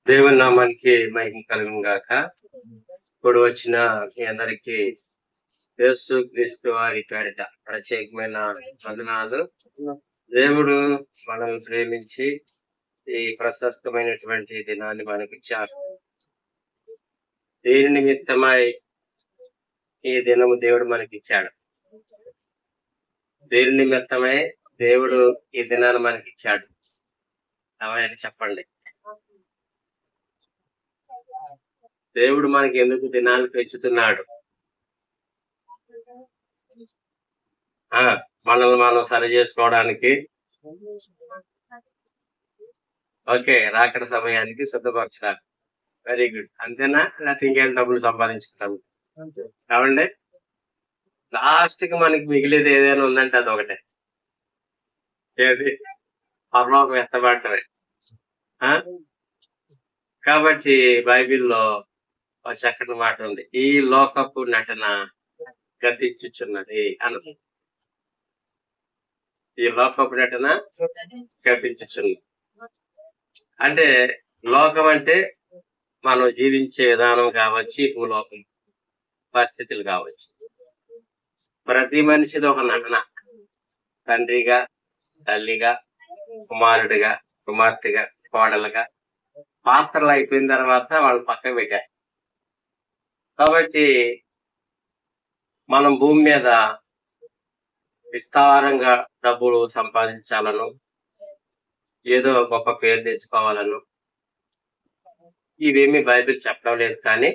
దేవుని నామానికి మహిమ కలుగును గాక. ఇప్పుడు వచ్చిన మీ అందరికి యేసు క్రీస్తు వారి పేరిట ప్రత్యేకమైన వందనాలు. దేవుడు మనల్ని ప్రేమించి ఈ ప్రశస్తమైనటువంటి దినాన్ని మనకిచ్చారు. దీని నిమిత్తమై ఈ దినము దేవుడు మనకిచ్చాడు. దీని నిమిత్తమై దేవుడు ఈ దినాన్ని మనకిచ్చాడు. అవన్నీ చెప్పండి. దేవుడు మనకి ఎందుకు దినాలు పెంచుతున్నాడు? మనల్ని మనం సరి చేసుకోవడానికి, ఓకే, రాకడ సమయానికి సిద్ధపరచడానికి. Very good. అంతేనా? లేకపోతే ఇంకేం డబ్బులు సంపాదించుకుంటాము కావండి. లాస్ట్ కి మనకి మిగిలేది ఏదైనా ఉందంటే అది ఒకటే, ఏది? పరలోకం ఎత్తబడటమే. కాబట్టి బైబిల్లో ఒక చక్కటి మాట ఉంది, ఈ లోకపు నటన గతించుచున్నది అన్నది. ఈ లోకపు నటన గతించుచున్నది అంటే లోకం అంటే మనం జీవించే విధానం కావచ్చు, భూలోకం పరిస్థితులు కావచ్చు. ప్రతి మనిషిది ఒక నటన. తండ్రిగా, తల్లిగా, కుమారుడిగా, కుమార్తెగా, కోడలుగా పాత్రలు అయిపోయిన తర్వాత వాళ్ళు పక్కన పెట్టారు. కాబట్టి మనం భూమి మీద విస్తారంగా డబ్బులు సంపాదించాలను, ఏదో గొప్ప పేరు తెచ్చుకోవాలను ఇవేమి బైబిల్ చెప్పడం లేదు. కానీ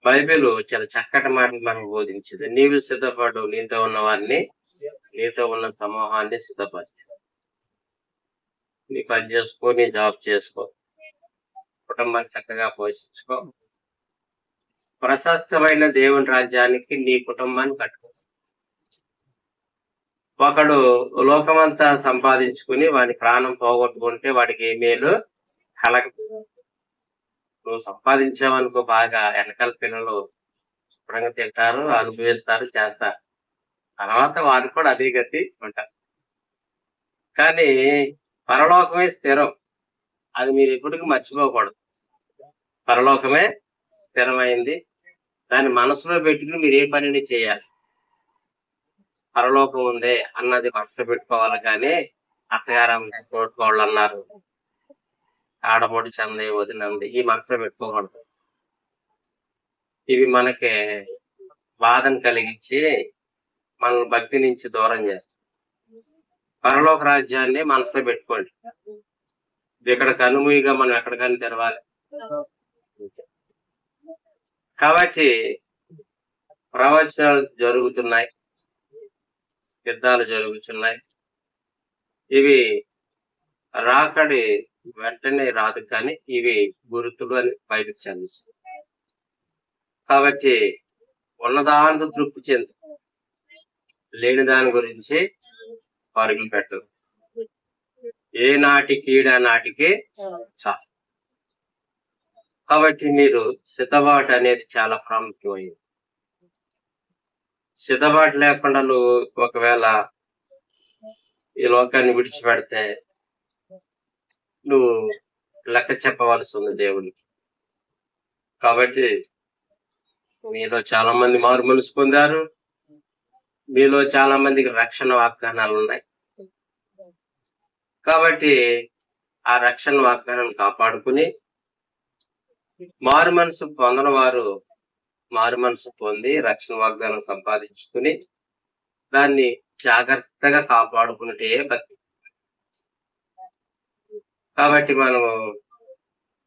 బైబిల్ చాలా చక్కటి మాటలు మనకు బోధించింది. నీవు సిద్ధపడు, నీతో ఉన్న వారిని, నీతో ఉన్న సమూహాన్ని సిద్ధపరచు. నీ పని చేసుకో, నీ జాబ్ చేసుకో, కుటుంబాన్ని చక్కగా పోషించుకో, ప్రశస్తమైన దేవుని రాజ్యానికి నీ కుటుంబాన్ని కట్టుకో. ఒకడు లోకమంతా సంపాదించుకుని వాడి ప్రాణం పోగొట్టుకుంటే వాడికి ఏ మేలు కలగ. నువ్వు సంపాదించావనుకో, బాగా వెనకాల పిల్లలు శుభ్రంగా తింటారు, అనుభవిస్తారు, చేస్తారు. తర్వాత వారికి కూడా అదే గతి ఉంటారు. కానీ పరలోకమే స్థిరం, అది మీరు ఎప్పటికీ మర్చిపోకూడదు. పరలోకమే స్థిరమైంది, దాన్ని మనసులో పెట్టుకుని మీరు ఏ పనిని చేయాలి. పరలోకం ఉందే అన్నది మనసులో పెట్టుకోవాలి. కానీ అత్తగారం తోడుకోళ్ళు అన్నారు, ఆడపొడి చంది, వదినంది, ఈ మనసులో పెట్టుకోకూడదు. ఇవి మనకి బాధను కలిగించి మన భక్తి నుంచి దూరం చేస్తాం. పరలోక రాజ్యాన్ని మనసులో పెట్టుకోండి. ఇక్కడ కనుమూయిగా మనం ఎక్కడికని తెరవాలి. కాబట్టి ప్రవచనాలు జరుగుతున్నాయి, యుద్ధాలు జరుగుతున్నాయి. ఇవి రాకడి వెంటనే రాదు, కానీ ఇవి గుర్తులు అని బయటకు చెందిస్తుంది. కాబట్టి ఉన్నదానికి తృప్తి చెంది, లేని దాని గురించి పరుగులు పెట్టదు. ఏ నాటి కీడ నాటికి చాలు. కాబట్టి మీరు సిద్ధబాటు అనేది చాలా ప్రాముఖ్యమైంది. సిద్ధబాటు లేకుండా నువ్వు ఒకవేళ ఈ లోకాన్ని విడిచిపెడితే నువ్వు లెక్క చెప్పవలసి ఉంది దేవునికి. కాబట్టి మీలో చాలా మంది మారు మనసు పొందారు, మీలో చాలా మందికి రక్షణ వాగ్దానాలు ఉన్నాయి. కాబట్టి ఆ రక్షణ వాగ్దానాన్ని కాపాడుకుని మారు మనసు పొందని వారు మారు మనసు పొంది రక్షణ వాగ్దానం సంపాదించుకుని దాన్ని జాగ్రత్తగా కాపాడుకున్నట్టే భక్తి. కాబట్టి మనము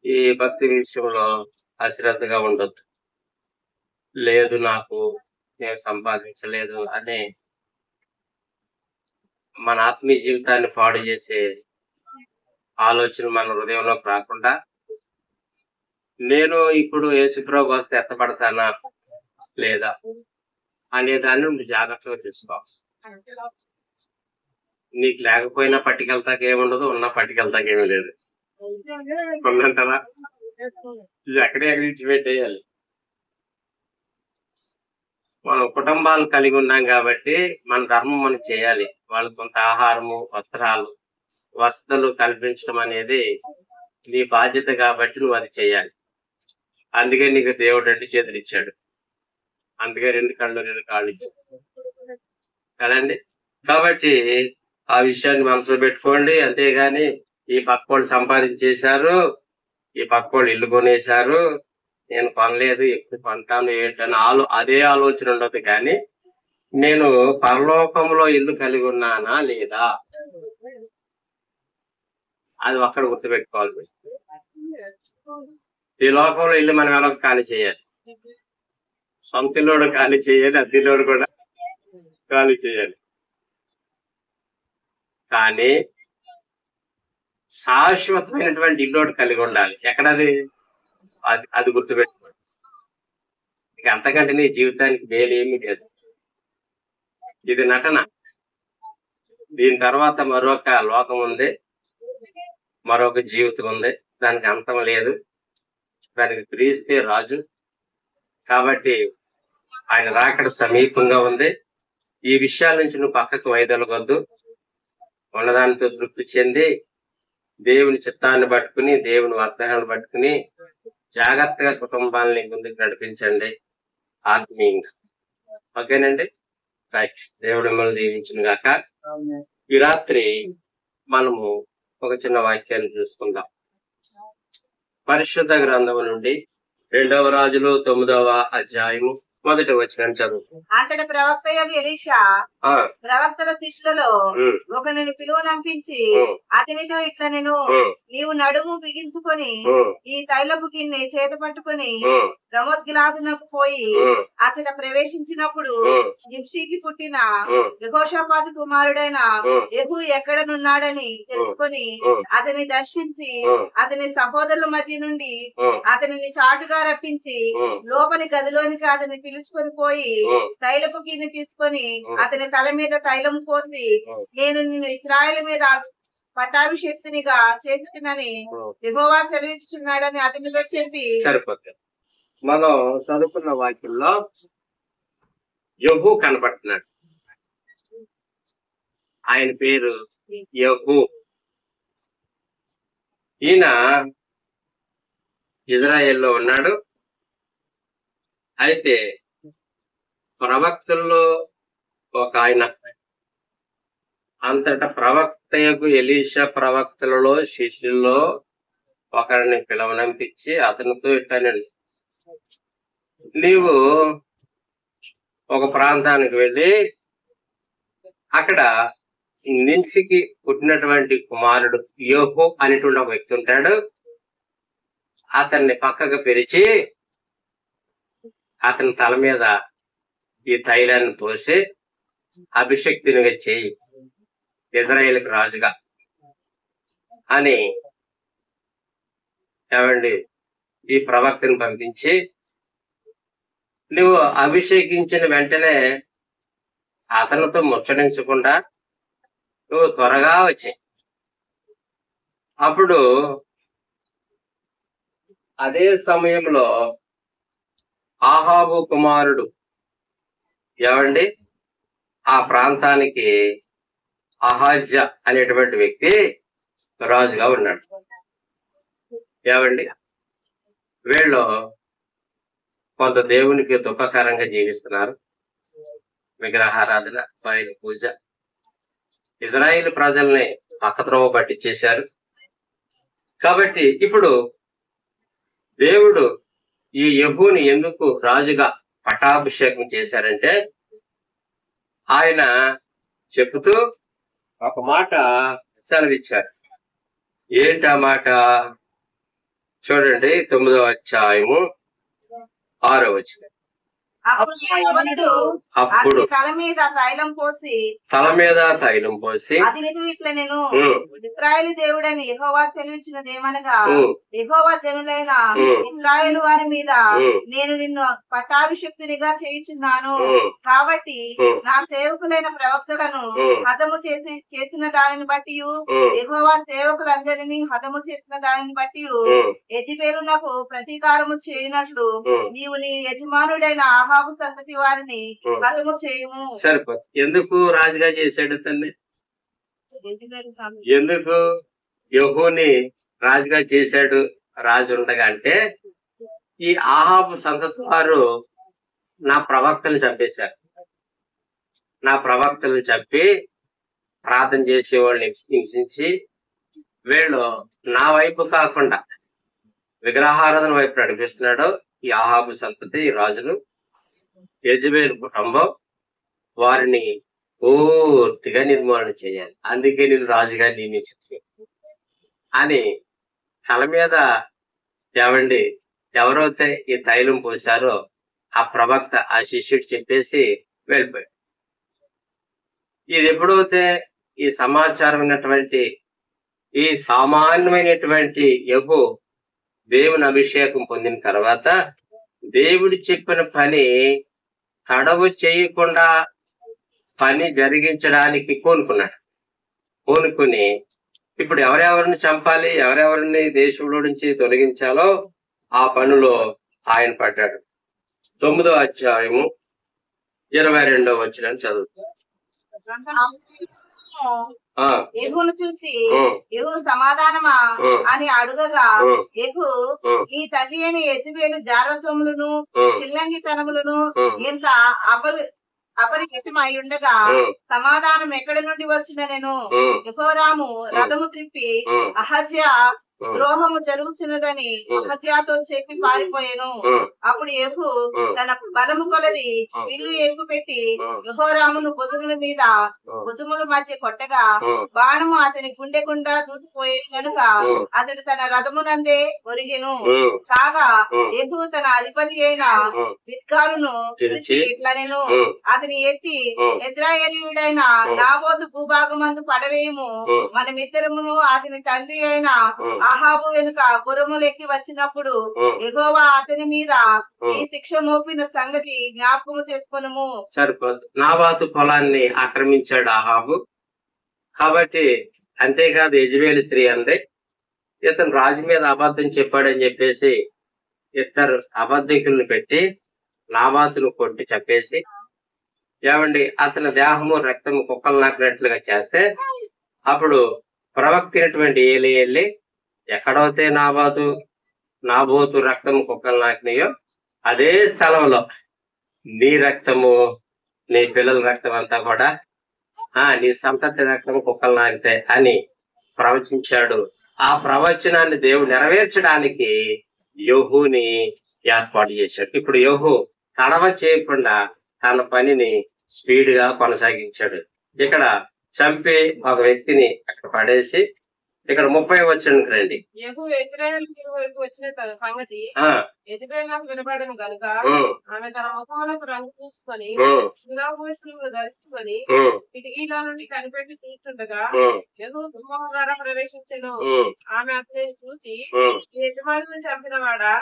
ఈ భక్తి విషయంలో అశ్రద్ధగా ఉండొద్దు. లేదు నాకు, నేను సంపాదించలేదు అనే మన ఆత్మీయ జీవితాన్ని పాడు చేసే ఆలోచన మన హృదయంలోకి రాకుండా, నేను ఇప్పుడు యేసుప్రభు వస్తే ఎత్తపడతానా లేదా అనేదాన్ని నువ్వు జాగ్రత్తగా చూసుకోవాలి. నీకు లేకపోయినా పట్టుకెళ్తాక ఏముండదు, ఉన్నా పట్టుకెళ్తాక ఏమీ లేదు. ఉందంటారా? ఎక్కడే విడిచిపెట్టేయాలి. మనం కుటుంబాలు కలిగి ఉన్నాం కాబట్టి మన ధర్మం మనం చేయాలి. వాళ్ళకు కొంత ఆహారము, వస్త్రాలు, వసతులు కల్పించడం అనేది నీ బాధ్యత కాబట్టి నువ్వు అది చేయాలి. అందుకే నీకు దేవుడు 2 చేతులు ఇచ్చాడు, అందుకే 2 కళ్ళు 2 కాళ్ళు ఇచ్చాడు కదండి. కాబట్టి ఆ విషయాన్ని మనసులో పెట్టుకోండి. అంతేగాని ఈ పక్కోళ్ళు సంపాదించేశారు, ఈ పక్కోళ్ళు ఇల్లు కొనేశారు, నేను కొనలేదు, ఎప్పుడు కొంటాను ఏంటని అదే ఆలోచన ఉండదు. కానీ నేను పరలోకంలో ఇల్లు కలిగి ఉన్నానా లేదా, అది ఒక్కడ గుర్తుపెట్టుకోవాలి. ఈ లోకంలో ఇల్లు మనం ఎలా ఖాళీ చేయాలి, సొంత ఇల్లుడు ఖాళీ చేయాలి, అద్దెల్లోడు కూడా ఖాళీ చేయాలి. కానీ శాశ్వతమైనటువంటి ఇల్లు కలిగి ఉండాలి. ఎక్కడది? అది గుర్తుపెట్టుకోండి. ఇక అంతకంటే నీ జీవితానికి వేలేమీ లేదు. ఇది నటన. దీని తర్వాత మరొక లోకం ఉంది, మరొక జీవితం ఉంది, దానికి అంతం లేదు. దానికి క్రీస్తే రాజు. కాబట్టి ఆయన రాకడ సమీపంగా ఉంది. ఈ విషయాల నుంచి నువ్వు పక్కకు వైదొలగొద్దు. ఉన్నదానితో తృప్తి చెంది దేవుని చిత్తాన్ని పట్టుకుని, దేవుని వాగ్దానాన్ని పట్టుకుని జాగ్రత్తగా కుటుంబాలని ముందుకు నడిపించండి ఆత్మీయంగా. ఓకేనండి, రైట్. దేవుడు మిమ్మల్ని దీవించును గాక. ఈ రాత్రి మనము ఒక చిన్న వాక్యాన్ని చూసుకుందాం. పరిశుద్ధ గ్రంథము నుండి 2వ రాజులు 9వ అధ్యాయము 1వ వచనం చదువు. అంతటి ప్రవక్త ఎలీషా ప్రవక్తల శిష్యులలో ఒకరిని పిలువనంపించి అతనితో ఇట్లా, నేను నీవు నడుము బిగించుకొని ఈ తైలపు గిన్నె చేత పట్టుకుని రమోద్గిలాదునకు పోయి అతడ ప్రవేశించినప్పుడు జిప్సీకి పుట్టిన యెహోషాపాతు కుమారుడైన యెహూ ఎక్కడనున్నాడని తెలుసుకొని అతని దర్శించి అతని సహోదరుల మధ్య నుండి అతనిని చాటుగా రప్పించి లోపలి గదిలోనికి అతని పిలుచుకొని పోయి తైలపు గిన్నె తీసుకొని అతని తల మీద తైలం పోసి, నేను నిన్ను ఇశ్రాయేలు మీద పట్టాభిషేక్తునిగా చేస్తున్నానని యెహోవా సెలవిస్తున్నాడని అతనితో చెప్పి. సరిపోతుంది. మనం చదువుకున్న వాక్యంలో యెహూ కనపడుతున్నాడు. ఆయన పేరు యెహూ. ఈయన ఇజ్రాయెల్లో ఉన్నాడు. అయితే ప్రవక్తల్లో ఒక ఆయన, అంతటా ప్రవక్తయకు ఎలీషా ప్రవక్తలలో శిష్యుల్లో ఒకరిని పిలవనంపించి అతనితో ఇట్టానండి, నీవు ఒక ప్రాంతానికి వెళ్ళి అక్కడ నిన్సికి పుట్టినటువంటి కుమారుడు యెహూ అనేటువంటి ఒక వ్యక్తి ఉంటాడు, అతన్ని పక్కకు పిలిచి అతని తల మీద ఈ తైలాన్ని పోసి అభిషక్తునిగా చేయి, ఇజ్రాయేలుకి రాజుగా అని ఏమండి ఈ ప్రవక్తను పంపించి, నువ్వు అభిషేకించిన వెంటనే అతనితో ముచ్చటించకుండా నువ్వు త్వరగా వచ్చి, అప్పుడు అదే సమయంలో ఆహాబు కుమారుడు ఏమండి ఆ ప్రాంతానికి అహాజ్య అనేటువంటి వ్యక్తి రాజుగా ఉన్నాడు. ఏమండి వీళ్ళు కొంత దేవునికి దుఃఖకరంగా జీవిస్తున్నారు. విగ్రహారాధన, బయలు పూజ, ఇజ్రాయేల్ ప్రజల్ని పక్కత్రోవ పట్టించేశారు. కాబట్టి ఇప్పుడు దేవుడు ఈ యెహూని ఎందుకు రాజుగా పట్టాభిషేకం చేశారంటే, ఆయన చెబుతూ ఒక మాట సెలవిచ్చారు. ఏంటి ఆ మాట? చూడండి, 9వ అధ్యాయము 6వ వచనం. అప్పుడు తల మీద తైలం పోసి అతనితో ఇట్లా, నేను ఇశ్రాయేలు దేవుడని యెహోవా సెలవిచ్చినదేమనగా, యెహోవా జనులైన ఇశ్రాయేలు వారి మీద నేను నిన్ను పట్టాభిషిక్తునిగా చేయుచున్నాను. కాబట్టి నా సేవకులైన ప్రవక్తలను హతము చేసిన దానిని బట్టి, యెహోవా సేవకులందరినీ హతము చేసిన దానిని బట్టి యెజెబెలునకు ప్రతీకారము చేయనట్లు నీవు నీ యజమానుడైన ఆహాబు సంతతి వారిని హతము చేయుము. సరిపోదు. ఎందుకు రాజుగా చేశాడు తల్లి? ఎందుకు యెహూని రాజుగా చేశాడు రాజు ఉండగా అంటే ఈ ఆహాబు సంతతి వారు నా ప్రవక్తలు చంపేశారు. నా ప్రవక్తలను చంపి ప్రార్థన చేసేవాళ్ళని హింసించి వీళ్ళు నా వైపు కాకుండా విగ్రహారాధన వైపు నడిపిస్తున్నాడు ఈ ఆహాబు సంతతి రాజులు. యెజబెలు కుటుంబం వారిని పూర్తిగా నిర్మూలన చేయాలి, అందుకే నేను రాజుగా నియమించింది అని తల మీద ఏమండి ఎవరైతే ఈ తైలం పోసారో ఆ ప్రవక్త ఆ శిష్యుడు చెప్పేసి వెళ్ళిపోయాడు. ఇది ఎప్పుడైతే ఈ సమాచారం ఉన్నటువంటి ఈ సామాన్యమైనటువంటి యెహూ దేవుని అభిషేకం పొందిన తర్వాత దేవుడు చెప్పిన పని తడవు చేయకుండా పని జరిగించడానికి కోనుకున్నాడు. కోనుకుని ఇప్పుడు ఎవరెవరిని చంపాలి, ఎవరెవరిని దేశంలో నుంచి తొలగించాలో ఆ పనిలో ఆయన పడ్డాడు. 9వ అధ్యాయము 22వ వచనం చదువుతాం. యెహూను చూసి యెహూ సమాధానమా అని అడుగగా యెహూ నీ తల్లి అయిన యెజబెలు జారత్వములను చిల్లంగితనములను ఎంత అపరిచితమై ఉండగా సమాధానం ఎక్కడి నుండి వచ్చిన నేను యెహోరాము రథము త్రిప్పి అహజ్యా ద్రోహము జరుగుతున్నదని అహజ్యాతో చెప్పి పారిపోయాను. అప్పుడు యెహూ తన బలము కొలది విల్లు ఎక్కు పెట్టి యెహోరామును భుజముల మీద భుజముల మధ్య కొట్టగా బాణము అతని గుండె గుండా దూసిపోయేది కనుక అతడు తన రథమునందే ఒరిగెను. కాగా యెహూ తన అధిపతి అయిన బిద్కరును పిలిచి ఇట్లా నేను అతని ఎత్తి ఇశ్రాయేలీయుడైన నాబోతు భూభాగమందు పడవేయము, మనమిద్దరమును అతని తండ్రి అయిన ఆహాబు వెనుక గుర్రములు ఎక్కి వచ్చినప్పుడు యెహోవా అతని మీద ఈ శిక్ష మోపిన సంగతి జ్ఞాపకము చేసుకొనుము. సరిపోదు, నాబాతు పొలాన్ని ఆక్రమించాడు ఆహాబు. కాబట్టి అంతేకాదు యెజబెలు స్త్రీ అంది ఇతను రాజు మీద అబద్ధం చెప్పాడని చెప్పేసి ఇద్దరు అబద్ధికులను పెట్టి నాబాతును కొట్టి చెప్పేసి ఏమండి అతని దేహము రక్తము కుక్కలు నాకినట్లుగా చేస్తే అప్పుడు ప్రవక్త అయినటువంటి ఏలీ వెళ్ళి ఎక్కడైతే నాబోతు రక్తము కుక్కలు నాకినాయో అదే స్థలంలో నీ రక్తము నీ పిల్లల రక్తం అంతా కూడా నీ సంతతి రక్తము కుక్కలు నాకితే అని ప్రవచించాడు. ఆ ప్రవచనాన్ని దేవుడు నెరవేర్చడానికి యెహూని ఏర్పాటు చేశాడు. ఇప్పుడు యెహూ తడవ చేయకుండా తన పనిని స్పీడ్ గా కొనసాగించాడు. ఇక్కడ చంపి ఒక వ్యక్తిని అక్కడ పడేసి ఇక్కడ 30వ వచనానికి రండి. యెహూ ఇశ్రాయేలు వైపు వచ్చిన సంగతి యెజబెలు వినబడను గనుక ఆమె తన ముఖములకు రంగు పూసుకొని శిలాభూషణములు ధరించుకొని కిటికీల నుండి కనిపెట్టి చూస్తుండగా యెహూ గుమ్మము ద్వారా ప్రవేశించెను. ఆమె అతనిని చూసి యజమానిని చంపిన వాడా,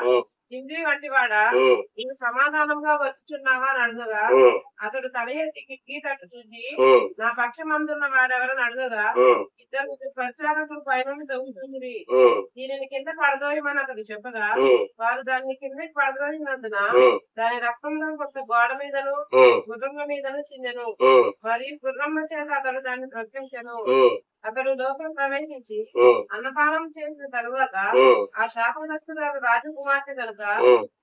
జింజీ వంటి వాడా, నీవు సమాధానంగా వచ్చుచున్నావా అని అడుగగా అతడు తల ఎత్తి కిటికీ తట్టు చూసి నా పక్షమందున్న వాడెవరని అడుగగా ఇద్దరు పరిచారకులు పైనుండి దొంగుతుంది, దీనిని కింద పడదోయమని అతడు చెప్పగా వారు దాన్ని కిందకి పడదోసినందున దాని రక్తంలో కొంత గోడ మీదను గుర్రముల మీదను చిందెను. మరియు గుర్రమ్మ చేత అతడు దాన్ని బ్రతికించెను. అతడు లోకం ప్రవేశించి అన్నపానం చేసిన తరువాత ఆ శాపగ్రస్తురాలు రాజకుమార్తె కనుక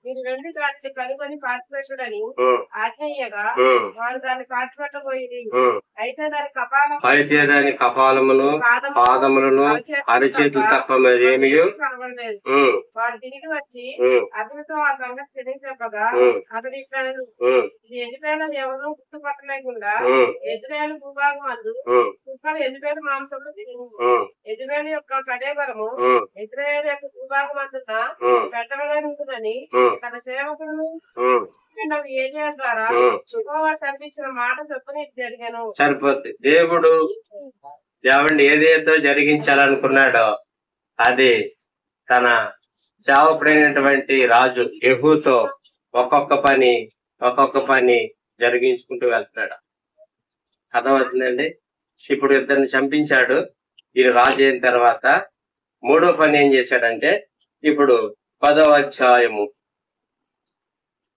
మీరు వెళ్లి దాన్ని కనుగొని పాతిపెట్టుడని ఆజ్ఞయ్యగా వారు దాన్ని పాతిపెట్టబోయింది. అయితే దాని కపాలమును పాదములను అరిచేతులు తప్ప మరేమీ కనబడలేదు. వారు తిరిగి వచ్చి అతనితో ఆ సంగతి తెలియజెప్పగా అతడు ఇట్లా ఇది యెజబెలు ఎవరూ గుర్తుపట్టలేకుండా యెజ్రెయేలు భూభాగం అందు కుక్కలు యెజబెలు మాంసంలో తిరుగు. యెజబెలు యొక్క కడేబరము యెజ్రెయేలు యొక్క భూభాగం అందున పెట్టవలనుందని తన సేవకులను ఏలియా ద్వారా యెహోవా సెలవిచ్చిన మాట చొప్పున ఇది జరిగాను. సరిపోతుంది. దేవుడు ఏదేదో జరిగించాలనుకున్నాడో అది తన సేవకుడైనటువంటి రాజు యెహూతో ఒక్కొక్క పని జరిగించుకుంటూ వెళ్తున్నాడు. అర్థమవుతుందండి. ఇప్పుడు ఇద్దరిని చంపించాడు. ఈయన రాజు అయిన తర్వాత మూడో పని ఏం చేశాడంటే ఇప్పుడు 10వ అధ్యాయము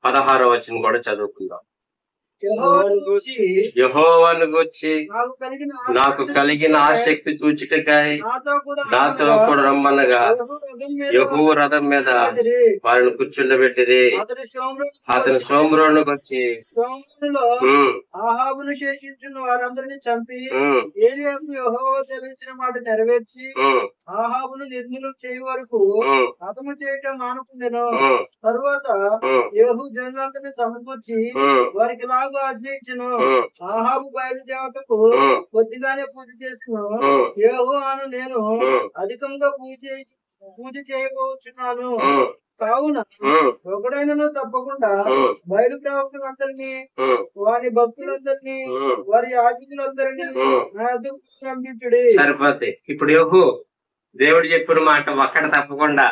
16వ వచనం కూడా చదువుకుందాం. యెహోవాను గూర్చి నాకు కలిగిన ఆసక్తి చూచుటకాయ నాతో కూడా రమ్మనగా యెహోవా రథం మీద వారిని కూర్చుండబెట్టిరి. అతని షోమ్రోనుకు వచ్చి ఆహాబును శేషించిన వారందరినీ చంపి ఏలీయాకు యెహోవా సెలవిచ్చిన మాట నెరవేర్చి ఆహాబును నిర్మూలన చేయ వరకు హతము చేయటం మానుకుందెను. తరువాత యెహూ జనులందరినీ సమకూర్చి వారికి లాగా ఆజ్ఞ ఇచ్చెను. ఆహాబు బయలుదేవతకు కొద్దిగానే పూజ చేసిన యెహోవాను నేను అధికంగా పూజ చేయబోచున్నాను. కావున ఒకడైనను తప్పకుండా బయలు ప్రవక్తలందరినీ వారి భక్తులందరినీ వారి యాజకులందరినీ నా ఎదుగు పంపించుడి. సరిపోతే ఇప్పుడు యెహూ దేవుడు చెప్పిన మాట ఒక్కడ తప్పకుండా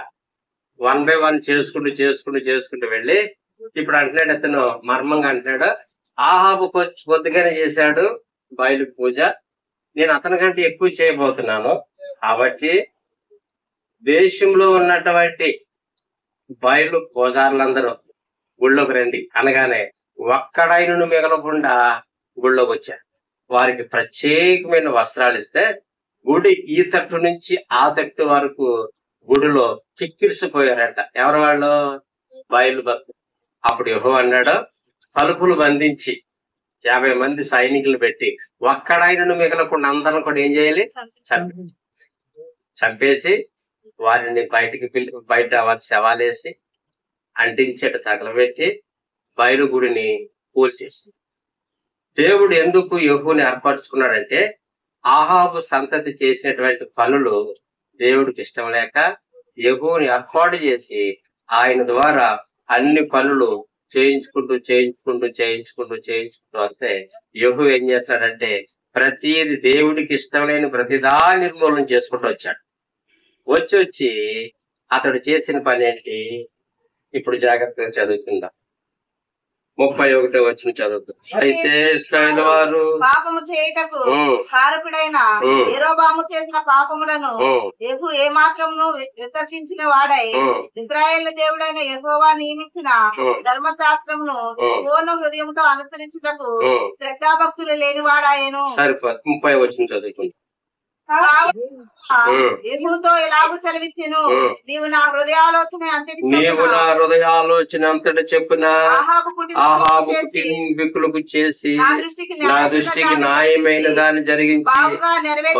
1 by 1 చేసుకుంటూ వెళ్ళి ఇప్పుడు అంటున్నాడు, అతను మర్మంగా అంటున్నాడు, ఆహాబు కొద్దిగానే చేశాడు బయలు పూజ, నేను అతని కంటే ఎక్కువ చేయబోతున్నాను. కాబట్టి దేశంలో ఉన్నటువంటి బయలు పూజారులందరూ గుళ్ళోకి రండి అనగానే ఒక్కడైనను మిగలకుండా గుళ్ళోకి వచ్చారు. వారికి ప్రత్యేకమైన వస్త్రాలు ఇస్తే గుడి ఈ తట్టు నుంచి ఆ తట్టు వరకు గుడిలో కిక్కిరిసిపోయారంట. ఎవరు వాళ్ళు? బయలు భక్తులు. అప్పుడు యెహోవా అన్నాడు, తలుపులు బంధించి 50 మంది సైనికులు పెట్టి ఒక్కడైనను మిగలకుండా అందరం కూడా ఏం చేయాలి? చంపేసి వారిని బయట వారి శవాలేసి అంటించేట తగలబెట్టి బయలు గుడిని కూల్చేసి. దేవుడు ఎందుకు యెహూని ఏర్పరచుకున్నాడంటే ఆహాబు సంతతి చేసినటువంటి పనులు దేవుడికి ఇష్టం లేక యెహూని ఏర్పాటు చేసి ఆయన ద్వారా అన్ని పనులు చేయించుకుంటూ వస్తే యెహూ ఏం చేస్తాడంటే ప్రతిది దేవుడికి ఇష్టం లేని ప్రతిదా నిర్మూలన చేసుకుంటూ వచ్చాడు. వచ్చి అతడు చేసిన పని ఏంటి? ఇప్పుడు జాగ్రత్తగా చదువుకుందాం. 31వ వచనం చదువుతుంది. అయితే ఇశ్రాయేలు వారు పాపము చేయటకు కారకుడైన యెరోబాము చేసిన పాపములను యెహూ ఏ మాత్రమును విసర్జించిన వాడై ఇశ్రాయేలు దేవుడైన యెహోవా నియమించిన ధర్మశాస్త్రమును పూర్ణ హృదయంతో అనుసరించుటకు శ్రద్ధాభక్తులు లేని వాడాయను. సరిపోదు. 30వ వచనం చదువుతుంది. యెహూతో ఇలాగూ సెలవిచ్చెను, నీవు నా హృదయాలోచన అంతటి చెప్పున ఆహాబు కుటుంబీకులకు చేసి నా దృష్టికి న్యాయమైన దాన్ని జరిగించి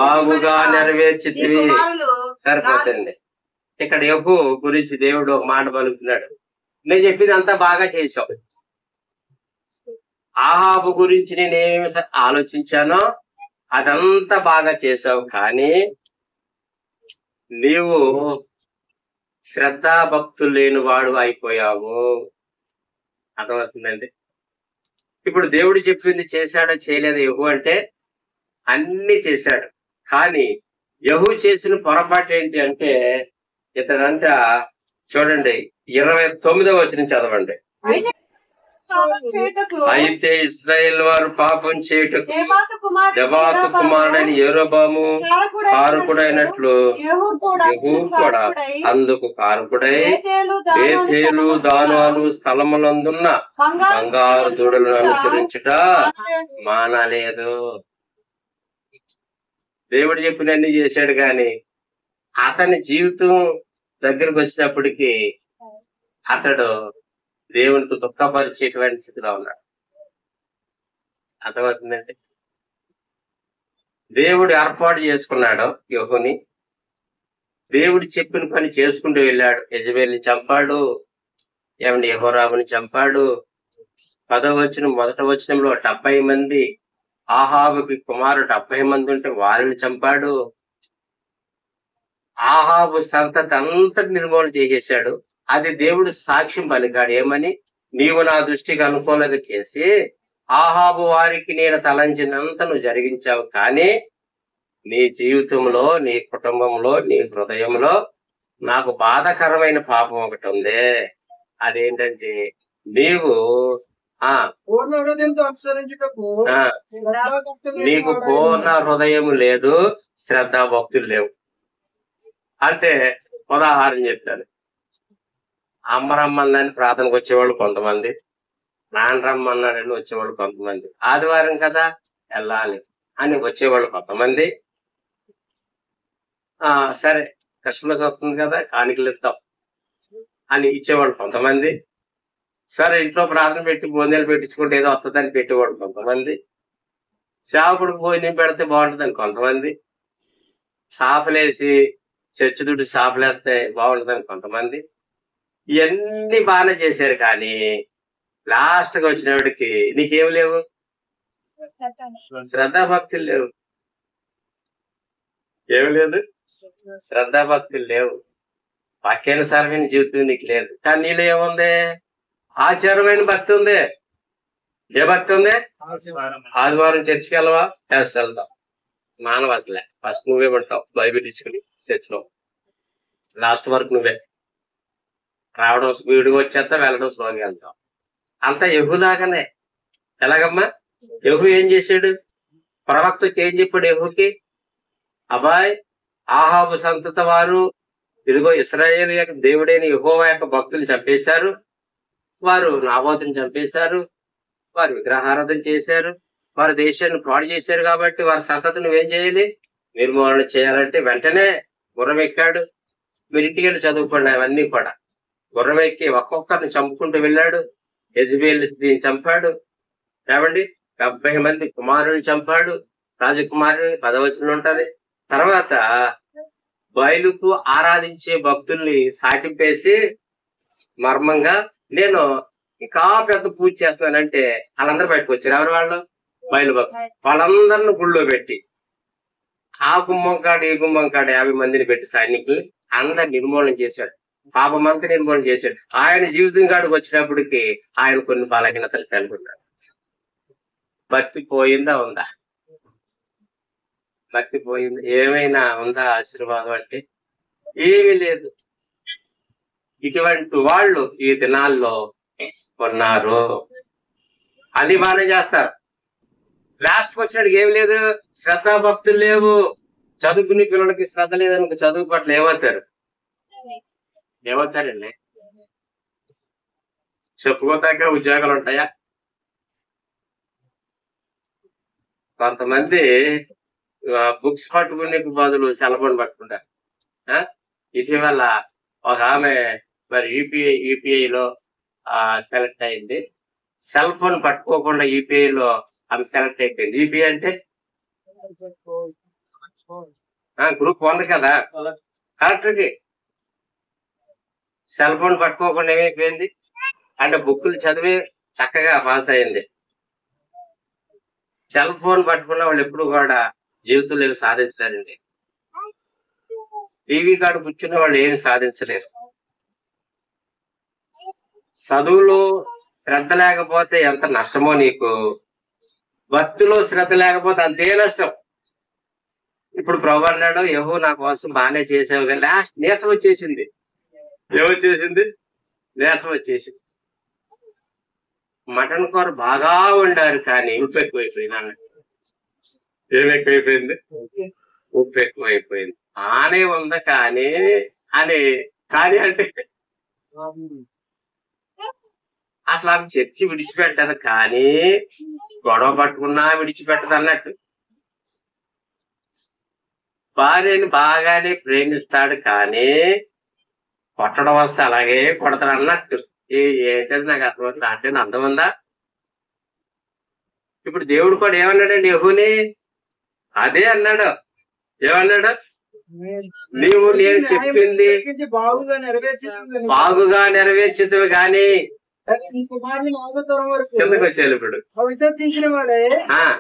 బాగుగా నెరవేర్చితివి. సరిపోతుంది. ఇక్కడ యెహూ గురించి దేవుడు ఒక మాట పలుకుతున్నాడు, నేను చెప్పింది అంతా బాగా చేశావు. ఆహాబు గురించి నేనేమి ఆలోచించానో అదంతా బాగా చేసావు, కానీ నీవు శ్రద్ధాభక్తులు లేని వాడు అయిపోయావు. అర్థమవుతుందండి? ఇప్పుడు దేవుడు చెప్పింది చేశాడో చేయలేదో యెహూ అంటే అన్ని చేశాడు. కానీ యెహూ చేసిన పొరపాటు ఏంటి అంటే ఇతడంట చూడండి 29వ వచనం చదవండి. అయితే ఇశ్రాయేల్ వారు పాపం చేయుటకు నెబాతు కుమారుడైన యెరోబాము కారకుడైనట్లు యెహూ కూడా అందుకు కారకుడై బేతేలు దాను స్థలములందున్న బంగారు దూడలను అనుసరించుట మానలేదు. దేవుడు చెప్పినన్ని చేశాడు, కానీ అతని జీవితం దగ్గరకు వచ్చినప్పటికీ అతడు దేవునికి దుఃఖపరిచేటువంటి స్థితిలో ఉన్నాడు. అర్థమవుతుందంటే దేవుడు ఏర్పాటు చేసుకున్నాడు యెహూని. దేవుడు చెప్పిన పని చేసుకుంటూ వెళ్ళాడు. యెజబెల్ని చంపాడు, యెహోరాముని చంపాడు. 10వ వచనం మొదటి వచనంలో 70 మంది ఆహాబుకి కుమారుడు 70 మంది ఉంటే వారిని చంపాడు. ఆహాబు సంతతి అంతటి నిర్మూలన చేసేశాడు. అది దేవుడు సాక్ష్యం పలికాడు, ఏమని? నీవు నా దృష్టికి అనుకూలంగా చేసి ఆహాబు వారికి నేను తలంచినంత నువ్వు జరిగించావు, కానీ నీ జీవితంలో, నీ కుటుంబంలో, నీ హృదయంలో నాకు బాధాకరమైన పాపం ఒకటి ఉంది. అదేంటంటే నీవు పూర్ణ హృదయంతో అనుసరించుటకు నీకు పూర్ణ హృదయం లేదు, శ్రద్ధాభక్తులు లేవు. అంటే ఉదాహరణ చెప్తాను. అమ్మరమ్మని ప్రార్థనకు వచ్చేవాళ్ళు కొంతమంది, నాన్న రమ్మన్నాడని వచ్చేవాళ్ళు కొంతమంది, ఆదివారం కదా వెళ్ళాలి అని వచ్చేవాళ్ళు కొంతమంది, సరే క్రిస్మస్ వస్తుంది కదా కానుకలు ఇద్దాం అని ఇచ్చేవాళ్ళు కొంతమంది, సరే ఇంట్లో ప్రార్థన పెట్టి భోజనాలు పెట్టించుకుంటే ఏదో వస్తుందని పెట్టేవాడు కొంతమంది, సేవకుడికి భోజనం పెడితే బాగుంటుందని కొంతమంది, షాపులేసి చర్చి దుడ్డు షాపులేస్తే బాగుంటుందని కొంతమంది. ఇవన్నీ బాగానే చేశారు, కానీ లాస్ట్గా వచ్చినప్పటికి నీకేం లేవు, శ్రద్ధాభక్తులు లేవు. ఏమి లేదు, శ్రద్ధాభక్తులు లేవు. వాక్యానుసారమైన జీవితం నీకు లేదు, కానీ నీలో ఏముంది, ఆచారమైన భక్తి ఉంది. ఏ భక్తి ఉంది? ఆదివారం చర్చికి వెళ్ళవా? వెళ్తాం. మానవ అసలే ఫస్ట్ నువ్వే ఉంటావు బైబిల్ ఇచ్చుకుని చర్చిలో, లాస్ట్ వరకు నువ్వే. రావడం స్పీడ్గా వచ్చేస్తా, వెళ్ళడం స్లోగా వెళ్తాం. అంతా యెహూలాగానే. ఎలాగమ్మా? యెహూ ఏం చేశాడు? ప్రవక్త ఏం చెప్పాడు యెహూకి? అబ్బాయ్, ఆహాబు సంతత వారు ఇదిగో ఇశ్రాయేలు యొక్క దేవుడైన యెహోవా యొక్క భక్తులు చంపేశారు, వారు నాబోతుని చంపేశారు, వారు విగ్రహారాధన చేశారు, వారి దేశాన్ని పాడు చేశారు, కాబట్టి వారి సంతతి నువ్వేం చేయాలి? నిర్మూలన చేయాలంటే వెంటనే గుర్రం ఎక్కాడు. మీరు ఇంటికి వెళ్ళి చదువుకోండి అవన్నీ కూడా. గుర్రం ఎక్కి ఒక్కొక్కరిని చంపుకుంటూ వెళ్ళాడు. యెజబెల్ స్త్రీని చంపాడు, ఏమండి 70 మంది కుమారుని చంపాడు, రాజకుమారుని 10వ వచనంలో ఉంటది. తర్వాత బయలుకు ఆరాధించే భక్తుల్ని సాటింపేసి మర్మంగా నేను ఇంకా పెద్ద పూజ చేస్తున్నానంటే వాళ్ళందరూ బయటకు వచ్చారు. ఎవరు వాళ్ళు? బయలు భక్తులు. వాళ్ళందరిని గుళ్ళో పెట్టి ఆ గుమ్మం కాడు ఈ గుమ్మం కాడు 50 మందిని పెట్టి సైనికుల్ని అందరు నిర్మూలన చేశాడు. పాపమంతా నిర్మూలన చేశాడు. ఆయన జీవితం కాడికి వచ్చినప్పటికి ఆయన కొన్ని బలహీనతలు కనుగొన్నాడు. భక్తి పోయిందా? ఉందా? భక్తి పోయింది. ఏమైనా ఉందా ఆశీర్వాదం అంటే? ఏమీ లేదు. ఇటువంటి వాళ్ళు ఈ దినాల్లో ఉన్నారు. అన్ని బాగానే చేస్తారు, లాస్ట్కి వచ్చినట్టుగా ఏమి లేదు, శ్రద్ధ భక్తులు లేవు. చదువుకునే పిల్లలకి శ్రద్ధ లేదనుకో, చదువు పట్ల ఏమవుతారు? ఏమవుతారండి? చెప్పుకోతాక ఉద్యోగాలు ఉంటాయా? కొంతమంది బుక్స్ పట్టుకునే బదులు సెల్ ఫోన్ పట్టుకుంటారు. ఇటీవల ఒక ఆమె మరి యూపీఐలో సెలెక్ట్ అయింది. సెల్ ఫోన్ పట్టుకోకుండా యూపీఐలో ఆమె సెలెక్ట్ అయిపోయింది. యూపీఐ అంటే గ్రూప్ 1 కదా, కరెక్ట్కి. సెల్ ఫోన్ పట్టుకోకుండా ఏమైపోయింది అంటే బుక్కులు చదివి చక్కగా పాస్ అయింది. సెల్ ఫోన్ పట్టుకున్న వాళ్ళు ఎప్పుడు కూడా జీవితంలో ఏమి సాధించలేరండి. టీవీ కాడ కూర్చున్న వాళ్ళు ఏమి సాధించలేరు. చదువులో శ్రద్ధ లేకపోతే ఎంత నష్టమో నీకు, భక్తిలో శ్రద్ధ లేకపోతే అంతే నష్టం. ఇప్పుడు ప్రభు అన్నాడు, యెహూ నా కోసం బాగానే చేసావు, కానీ లాస్ట్ నీరసం వచ్చేసింది. ఏమొచ్చేసింది? నీరసం వచ్చేసింది. మటన్ కూర బాగా వండారు, కానీ ఉప్పు ఎక్కువైపోయింది అన్న. ఏమి ఎక్కువైపోయింది? ఉప్పు ఎక్కువైపోయింది. ఆనే ఉందా కానీ అని కానీ అంటే అసలు ఆమె చర్చి విడిచిపెట్టదు, కానీ గొడవ పట్టుకున్నా విడిచిపెట్టదు అన్నట్టు. భార్యని బాగానే ప్రేమిస్తాడు, కానీ కొట్టడం వస్తే అలాగే కొడతాడు అన్నట్టు. ఏంటది నాకు అర్థమవుతుంది. అంటే అర్థం ఉందా? ఇప్పుడు దేవుడు కూడా ఏమన్నాడండి యెహూని? అదే అన్నాడు. ఏమన్నాడు? నీవు నేను చెప్పింది బాగుగా నెరవేర్చుతావు గాని కిందకు వచ్చేయాలి. ఇప్పుడు విసర్జించిన వాడే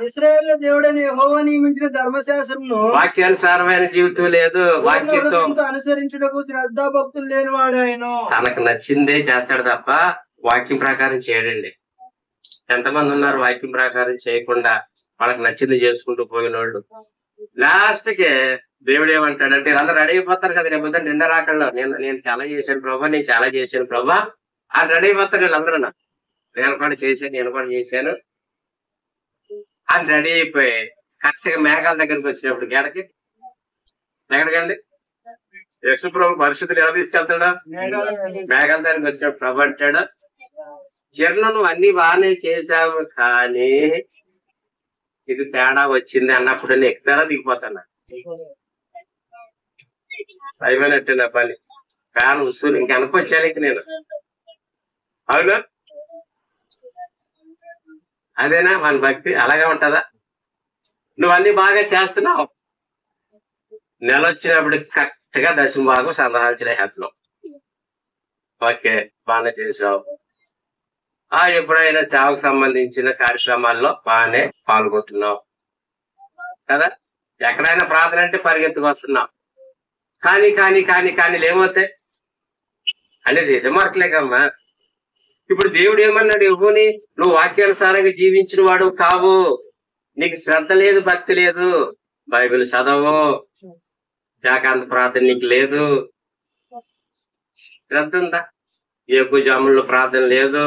ఇశ్రాయేలు దేవుడని యెహోవా నియమించిన ధర్మశాస్త్రమును వాక్యానుసారమైన జీవితం లేదు, వాక్యంతో అనుసరించుటకు శ్రద్ధా భక్తులు లేని వాడు ఆయన. తనకు నచ్చిందే చేస్తాడు తప్ప వాక్యం ప్రకారం చేయడండి. ఎంతమంది ఉన్నారు వాక్యం ప్రకారం చేయకుండా వాళ్ళకి నచ్చింది చేసుకుంటూ పోయిన వాళ్ళు? లాస్ట్ కి దేవుడు ఏమంటాడంటే అందరూ రెడీ అయిపోతారు కదా, రేపు నిన్న రాకల్లో నేను చాలా చేశాను ప్రభా, నేను చాలా చేశాను ప్రభా అని రెడీ అయిపోతారు వీళ్ళందరూ. నేను కూడా చేశాను అని రెడీ అయిపోయి కరెక్ట్ గా మేఘాల దగ్గరికి వచ్చినప్పుడు ఎక్కడికండి యేసు ప్రభు పరిస్థితులు ఎలా తీసుకెళ్తాడు? మేఘాల దగ్గరికి వచ్చినప్పుడు ప్రభు అంటాడు, కిరణ్ నువ్వు అన్ని బాగానే చేశావు కానీ ఇది తేడా వచ్చింది అన్నప్పుడు నేను ఎక్కుతారా దిగిపోతానా? అయిపోయినట్టు నా పని. ఫ్యాన్ ఉసూరు ఇంక అనుకొచ్చానికి నేను. అవునా? అదేనా మన భక్తి? అలాగే ఉంటదా? నువ్వు అన్ని బాగా చేస్తున్నావు, నెల వచ్చినప్పుడు కరెక్ట్ గా దశమ భాగం సంగ్రహించిన హేతనం. ఓకే, బాగానే చేసావు. ఎప్పుడైనా చావుకు సంబంధించిన కార్యక్రమాల్లో బాగానే పాల్గొంటున్నావు కదా. ఎక్కడైనా ప్రార్థన అంటే పరిగెత్తుకు వస్తున్నావు. కానీ కానీ కానీ కానీ ఏమవుతాయి అనేది రిమార్క్లేకమ్మా. ఇప్పుడు దేవుడు ఏమన్నాడు? యెహోవాని నువ్వు వాక్యానుసారంగా జీవించిన వాడు కావు, నీకు శ్రద్ధ లేదు, భక్తి లేదు, బైబిల్ చదవు, జాకాంత ప్రార్థన నీకు లేదు. శ్రద్ధ ఉందా? ఎక్కువ జాముల్లో ప్రార్థన లేదు,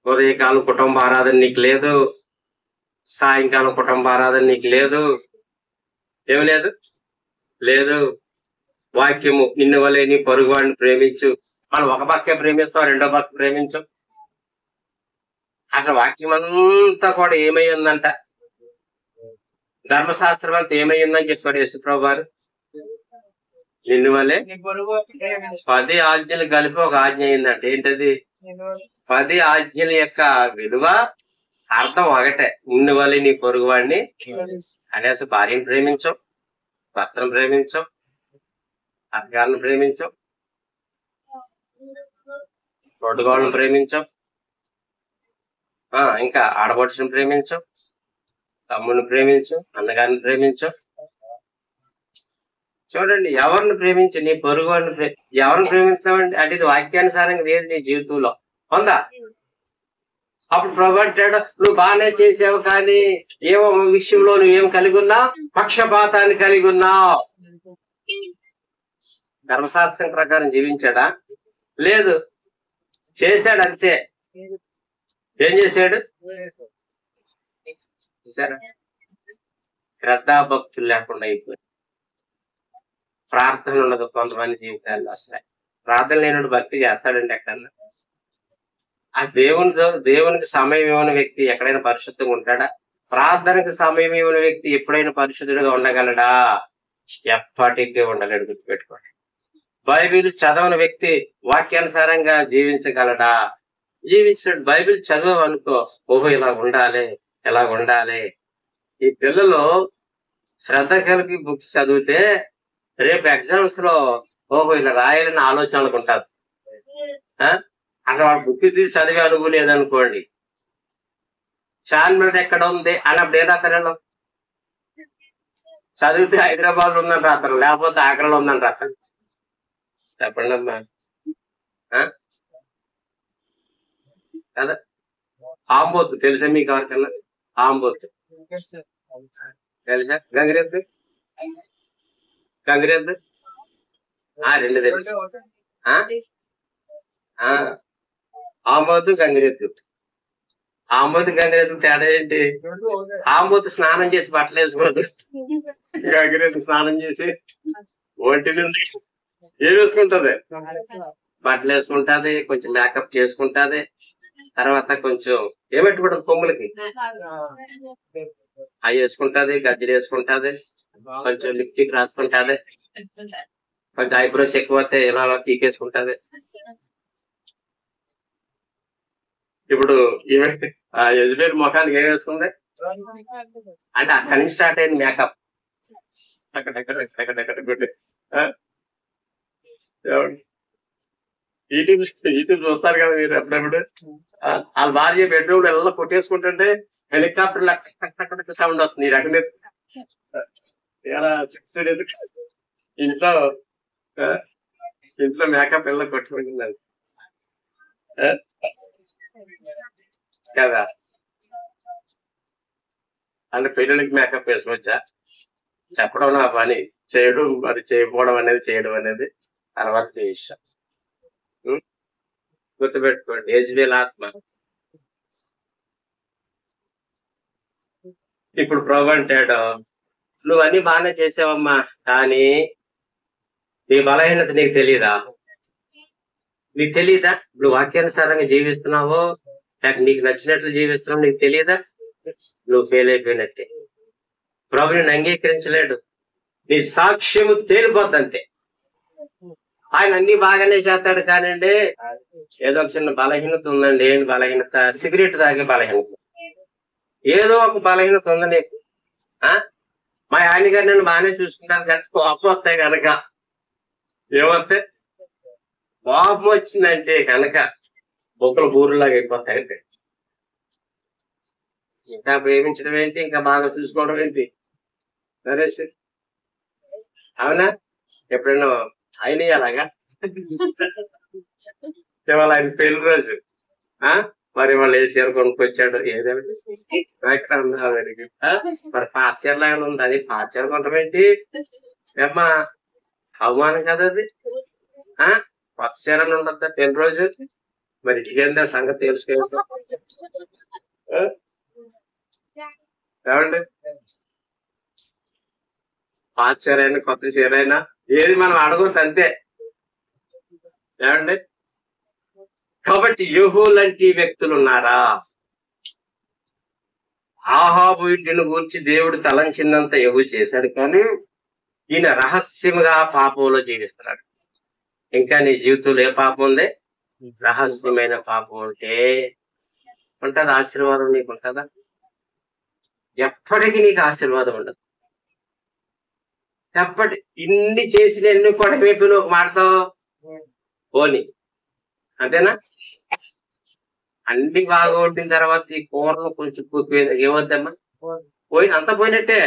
ఉదయకాలం కుటుంబ ఆరాధన నీకు లేదు, సాయంకాలం కుటుంబ ఆరాధన నీకు లేదు. ఏమి లేదు? లేదు. వాక్యము నిన్ను వలే నీ పొరుగు వాడిని ప్రేమించు. మనం ఒక పక్కే ప్రేమిస్తాం, రెండో పక్క ప్రేమించం. అసలు వాక్యం అంతా కూడా ఏమై ఉందంట? ధర్మశాస్త్రం అంతా ఏమై ఉందని చెప్పాడు యేసుప్రభు వారు. నిన్ను వలే 10 ఆజ్ఞలు కలిపి ఒక ఆజ్ఞ అయిందంట. ఏంటది? 10 ఆజ్ఞల యొక్క విలువ అర్థం ఒకటే, నిన్ను వలే నీ పొరుగు వాడిని అనేసి. భార్యను ప్రేమించం, భర్తను ప్రేమించం, అత్తగారిని ప్రేమించం, తోటగాళ్ళను ప్రేమించం, ఇంకా ఆడపడుచుని ప్రేమించం, తమ్ముడిని ప్రేమించం, అన్నగారిని ప్రేమించం. చూడండి, ఎవరిని ప్రేమించు? నీ పొరుగు వాడిని ఎవరిని ప్రేమించావండి అంటే ఇది వాక్యానుసారంగా లేదు నీ జీవితంలో ఉందా? అప్పుడు ప్రభు అంటాడు, నువ్వు బాగానే చేసావు కానీ ఏమో విషయంలో నువ్వేం కలిగి ఉన్నావు? పక్షపాతాన్ని కలిగి ఉన్నావు. ధర్మశాస్త్రం ప్రకారం జీవించాడా? లేదు. చేశాడు అంతే. ఏం చేశాడు? చూసారా? శ్రద్ధాభక్తులు లేకుండా అయిపోయి ప్రార్థన ఉండదు కొంతమంది జీవితాల్లో. అసలు ప్రార్థన లేనప్పుడు భక్తి చేస్తాడండి ఎక్కడన్నా? ఆ దేవునికి సమయం ఇవ్వని వ్యక్తి ఎక్కడైనా పరిశుద్ధంగా ఉంటాడా? ప్రార్థనకు సమయం ఇవ్వని వ్యక్తి ఎప్పుడైనా పరిశుద్ధుడిగా ఉండగలడా? ఎప్పటికీ ఉండలేడు. గుర్తుపెట్టుకోండి. బైబిల్ చదవని వ్యక్తి వాక్యానుసారంగా జీవించగలడా? జీవించినట్టు బైబిల్ చదవవు అనుకో, ఓహో ఇలా ఉండాలి, ఎలా ఉండాలి. ఈ పిల్లలు శ్రద్ధ కలిగి బుక్స్ చదివితే రేపు ఎగ్జామ్స్ లో ఓహో ఇలా రాయాలని ఆలోచన అనుకుంటారు. అసలు వాడు బుక్ తీసి చదివే అనుభవం లేదనుకోండి, చార్మినార్ ఎక్కడ ఉంది అన్నప్పుడు ఏం రాత్రలో చదివితే హైదరాబాద్ లో ఉందని రాత్రం, లేకపోతే ఆగ్రాలో ఉందని రాత్రం. చెప్పండి అమ్మా కదా. ఆంబోతు తెలుసా మీకు ఎవరికన్నా? ఆంబోతు తెలుసా? గంగిరెద్దు, గంగిరెద్దు రెండు తెలుసు. ఆంబోతు గంగిరెద్దు. ఆంబోతు గంగిరెద్దు తేడా ఏంటి? ఆంబోతు స్నానం చేసి బట్టలు వేసుకోదు, గంగిరెద్దు స్నానం చేసి ఒంటి నుండి ఏం వేసుకుంటది? బట్టలు వేసుకుంటది, కొంచెం మేకప్ చేసుకుంటది, తర్వాత కొంచెం ఏమెట్టుకుంటది కొమ్ములకి అవి వేసుకుంటది, గజ్జలు వేసుకుంటది, కొంచెం లిప్స్టిక్ రాసుకుంటది, కొంచెం ఐబ్రోస్ ఎక్కువైతే ఇలా పీకేసుకుంటది. ఇప్పుడు ఈమె యజ్బేల్ ముఖానికి ఏం వేసుకుంది అంటే అక్కడి నుంచి స్టార్ట్ అయింది మేకప్. యూట్యూబ్ చూస్తారు కదా మీరు ఎప్పుడెప్పుడు. వాళ్ళ భార్య బెడ్రూమ్ ఎలా కొట్టేసుకుంటుంటే హెలికాప్టర్ సౌండ్ వస్తుంది. ఈ రకం ఇంట్లో మేకప్ ఎలా కొట్టుకుంటున్నారు కదా. అంటే పెళ్ళిళ్ళకి మేకప్ వేసుకోవచ్చా? చెప్పడం నా పని, చేయడం మరి చేయకపోవడం అనేది చేయడం అనేది తర్వాత విషయం. గుర్తుపెట్టుకోండి, యెజ్బేల్ ఆత్మ. ఇప్పుడు ప్రభు అంటాడు, నువ్వు అన్ని బాగానే చేసావమ్మా కానీ నీ బలహీనత నీకు తెలీదా? నీకు తెలీదా? నువ్వు వాక్యానుసారంగా జీవిస్తున్నావు, నీకు నచ్చినట్లు జీవిస్తున్నావు, నీకు తెలియదా? నువ్వు ఫెయిల్ అయిపోయినట్టే. ప్రభు నిన్ను అంగీకరించలేడు, నీ సాక్ష్యము తేలిపోద్దంతే. ఆయన అన్ని బాగానే చేస్తాడు కానండి, ఏదో ఒక చిన్న బలహీనత ఉందండి. ఏం బలహీనత? సిగరెట్ తాగే బలహీనత. ఏదో ఒక బలహీనత ఉంది నీకు. మా ఆయన గారు నన్ను బాగానే చూసుకుంటాను కానీ కోపం వస్తాయి కనుక, ఏమొస్తాయి? కోపం వచ్చిందంటే కనుక బొక్కలు బూరులాగా అయిపోతాయంటే. ఇంకా ప్రేమించడం ఏంటి, ఇంకా బాగా చూసుకోవడం ఏంటి? సరే సార్, అవునా? ఎప్పుడైనా ఆయన అలాగా ఇవాళ ఆయన పెళ్లి రోజు, మరి వాళ్ళు ఏ చీర కొనుక్కొచ్చాడు, ఏదైనా మరి పాత చీరలా ఉంది, అది పాత చీర కొనటమేంటి ఏమ్మా? అవమానం కదా అది. కొత్త చీరలు ఉండద్దా పెళ్లి రోజు? మరి ఇంటికేందా సంగతి తెలుసుకో. ఏమండి, పాత చీర అయినా కొత్త చీర అయినా ఏది మనం అడగొద్దు అంతే. ఏమండి, కాబట్టి యెహూ లాంటి వ్యక్తులు ఉన్నారా? ఆహాబు ఇంటిని గూర్చి దేవుడు తలంచినంత యెహూ చేశాడు, కానీ ఈయన రహస్యముగా పాపంలో జీవిస్తున్నాడు. ఇంకా నీ జీవితంలో ఏ పాపం ఉంది? రహస్యమైన పాపం ఉంటే ఉంటది ఆశీర్వాదం, నీకు ఉంటుందా? ఎప్పటికీ నీకు ఆశీర్వాదం ఉండదు. ఎప్పటి ఇన్ని చేసిన ఎన్ని కూడా వైపు నువ్వు మాడతావు పోని, అంతేనా? అన్ని బాగా కొట్టిన తర్వాత ఈ కూరలు కొంచెం కూర్పోయింది, ఏమవుద్దమ్మా? పోయిన అంతా పోయినట్టే.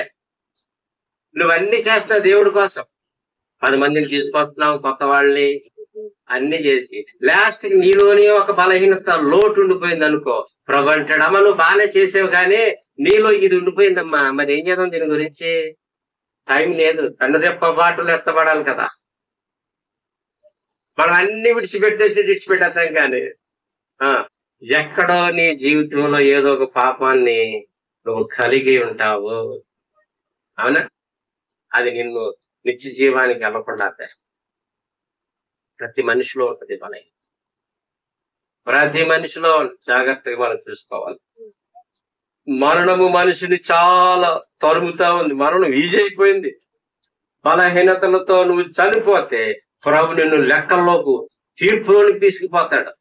నువ్వన్నీ చేస్తున్నావు దేవుడి కోసం, 10 మందిని తీసుకొస్తున్నావు, కొత్త వాళ్ళని అన్ని చేసి లాస్ట్ కి నీలోనే ఒక బలహీనత లోటు ఉండిపోయింది అనుకో. ప్రభు అంటాడు, అమ్మ నువ్వు బాగానే చేసావు కానీ నీలో ఇది ఉండిపోయిందమ్మా, మరి ఏం చేద్దాం దీని గురించి? టైం లేదు, కన్ను రెప్ప బాటలు ఎత్తబడాలి కదా. మనం అన్ని విడిచిపెట్టేస్తాం కానీ ఎక్కడో నీ జీవితంలో ఏదో ఒక పాపాన్ని నువ్వు కలిగి ఉంటావు, అవునా? అది నిన్ను నిత్య జీవానికి వెళ్ళకుండా తెస్తా. ప్రతి మనిషిలో ఉంటుంది బలహీనత, ప్రతి మనిషిలో జాగ్రత్తగా మనం చూసుకోవాలి. మరణము మనిషిని చాలా తరుముతా ఉంది, మరణం ఈజీ అయిపోయింది. బలహీనతలతో నువ్వు చనిపోతే ప్రభు నిన్ను లెక్కల్లోకి తీర్పులోనికి తీసుకుపోతాడు.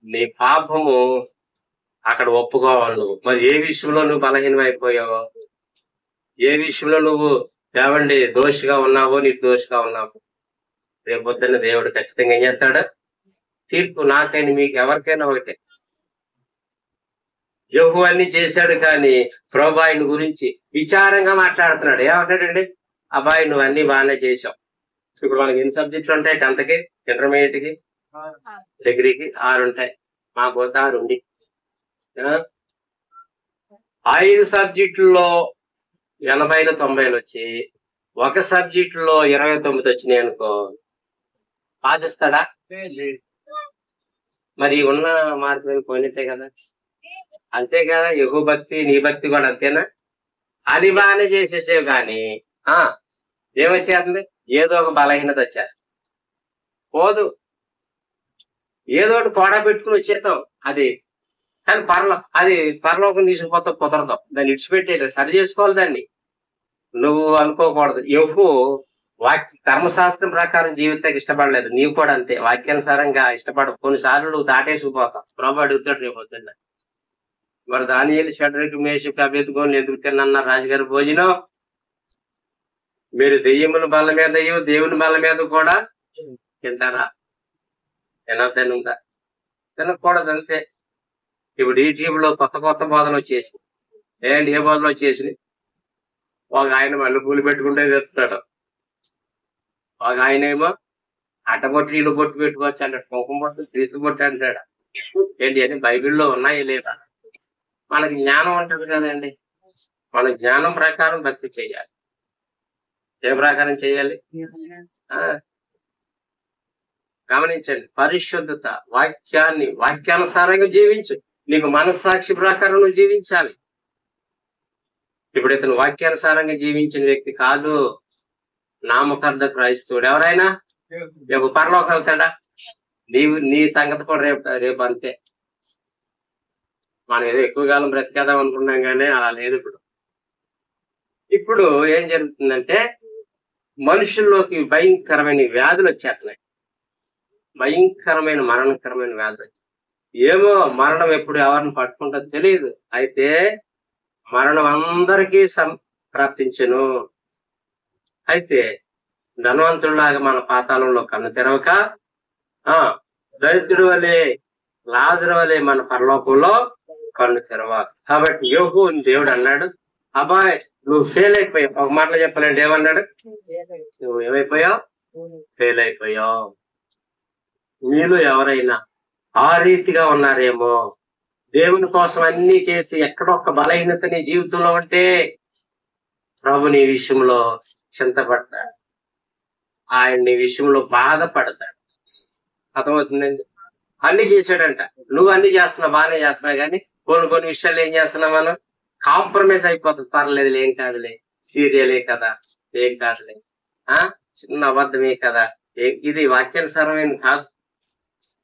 నీ పాపము అక్కడ ఒప్పుకోవాలి నువ్వు. మరి ఏ విషయంలో నువ్వు బలహీనం అయిపోయావో, ఏ విషయంలో నువ్వు ఏమండి దోషిగా ఉన్నావో, నీకు దోషిగా ఉన్నావు, రేపొద్దున్న దేవుడు ఖచ్చితంగా ఏం చేస్తాడు? తీర్పు. నాకైనా మీకు ఎవరికైనా ఒకటే. యెహూ అన్ని చేశాడు కానీ ప్రభు ఆయన గురించి విచారంగా మాట్లాడుతున్నాడు. ఏమంటాడండి? అబ్బాయి నువ్వు అన్ని బాగానే చేసావు. ఇప్పుడు మనకి ఎన్ని సబ్జెక్టులు ఉంటాయి? 10th కి, ఇంటర్మీడియట్ కి, డిగ్రీకి 6 ఉంటాయి. మాకు 6 ఉంది. 5 సబ్జెక్టుల్లో 80లు 90లు వచ్చి ఒక సబ్జెక్టులో 29 వచ్చినాయి అనుకో, పాస్ ఇస్తాడా? మరి ఉన్న మార్కులు పోయినట్టే కదా. అంతే కదా, యెహూ భక్తి నీ భక్తి కూడా అంతేనా? అది బాగానే చేసేసేవి కానీ ఏమొచ్చేస్తుంది? ఏదో ఒక బలహీనత వచ్చేస్తుంది. పోదు, ఏదో ఒకటి కోడా పెట్టుకుని వచ్చేద్దాం అది. కానీ అది పరలోకం తీసుకుపోతాం, కుదరదాం. దాన్ని ఇడిచిపెట్టేది, సరి చేసుకోవాలి దాన్ని. నువ్వు అనుకోకూడదు. యెహూ ధర్మశాస్త్రం ప్రకారం జీవితానికి ఇష్టపడలేదు, నీవు కూడా అంతే. వాక్యానుసారంగా ఇష్టపడవు. కొన్నిసార్లు నువ్వు దాటేసుకుపోతావు. ప్రభు అడుగుతాడు రేపు వద్దండి, మరి దానియేలు షడ్రకు మేషకు అబేద్గోను ఎందుకు తిన్నా రాజుగారి భోజనం? మీరు దెయ్యముల బల్ల మీద దేవుని బల్ల మీద కూడా తింటారా? తినద్దా? తినకూడదు అంతే. ఇప్పుడు యూట్యూబ్ లో కొత్త బోధనలు వచ్చేసి ఏ బోధనలు వచ్చేసి, ఒక ఆయన మల్లెపూలు పెట్టుకుంటే చెప్తాడు, ఒక ఆయన ఏమో అట్టబొట్టు ఇల్లు బొట్టు పెట్టుకోవచ్చు అంటాడు, కుంకుమ బొట్టు క్రీస్తు బొట్టు అంటాడు. ఏంటి అని బైబిల్లో ఉన్నాయా లేదా? మనకి జ్ఞానం ఉంటుంది కదండి, మన జ్ఞానం ప్రకారం భక్తి చేయాలి. ఏ ప్రకారం చేయాలి? గమనించండి, పరిశుద్ధత, వాక్యానుసారంగా జీవించు. నీకు మనస్సాక్షి ప్రకారం నువ్వు జీవించాలి. ఇప్పుడు ఇతను వాక్యానుసారంగా జీవించిన వ్యక్తి కాదు, నామకార్థ క్రైస్తవుడు. ఎవరైనా రేపు పరలోకి వెళ్తాడా? నీ సంగతి కూడా రేపు అంతే. మనం ఏదో ఎక్కువ కాలం బ్రతికేద్దాం అనుకున్నాం కానీ అలా లేదు. ఇప్పుడు ఏం జరుగుతుందంటే మనుషుల్లోకి భయంకరమైన వ్యాధులు వచ్చేస్తున్నాయి. భయంకరమైన మరణకరమైన వ్యాధులు. ఏమో మరణం ఎప్పుడు ఎవరిని పట్టుకుంటుందో తెలియదు. అయితే మరణం అందరికీ ప్రాప్తించెను. అయితే ధనవంతుడిలాగా మన పాతాళంలో కన్ను తెరవక దరిద్రుడు వలె లాజరు వలె మన పరలోకంలో కన్ను తెరవ. కాబట్టి యోహోను దేవుడు అన్నాడు, అబ్బాయి నువ్వు ఫెయిల్ అయిపోయావు. ఒక మాటలో చెప్పాలంటే ఏమన్నాడు? నువ్వు ఏమైపోయావు? ఫెయిల్ అయిపోయావు. మీలో ఎవరైనా ఆ రీతిగా ఉన్నారేమో, దేవుని కోసం అన్ని చేసి ఎక్కడొక్క బలహీనత నీ జీవితంలో ఉంటే ప్రభు నీ విషయంలో చింతపడతాడు, ఆయన నీ విషయంలో బాధపడతాడు. అర్థమవుతుందండి? అన్ని చేశాడంట. నువ్వు అన్ని చేస్తున్నావు, బాగానే చేస్తున్నావు, కానీ కొన్ని విషయాలు ఏం చేస్తున్నావు మనం? కాంప్రమైజ్ అయిపోతుంది. పర్లేదులే, ఏం కాదులే, సీరియలే కదా, ఏం కాదులే, చిన్న అబద్ధమే కదా, ఇది వాక్యానుసారమైన కాదు.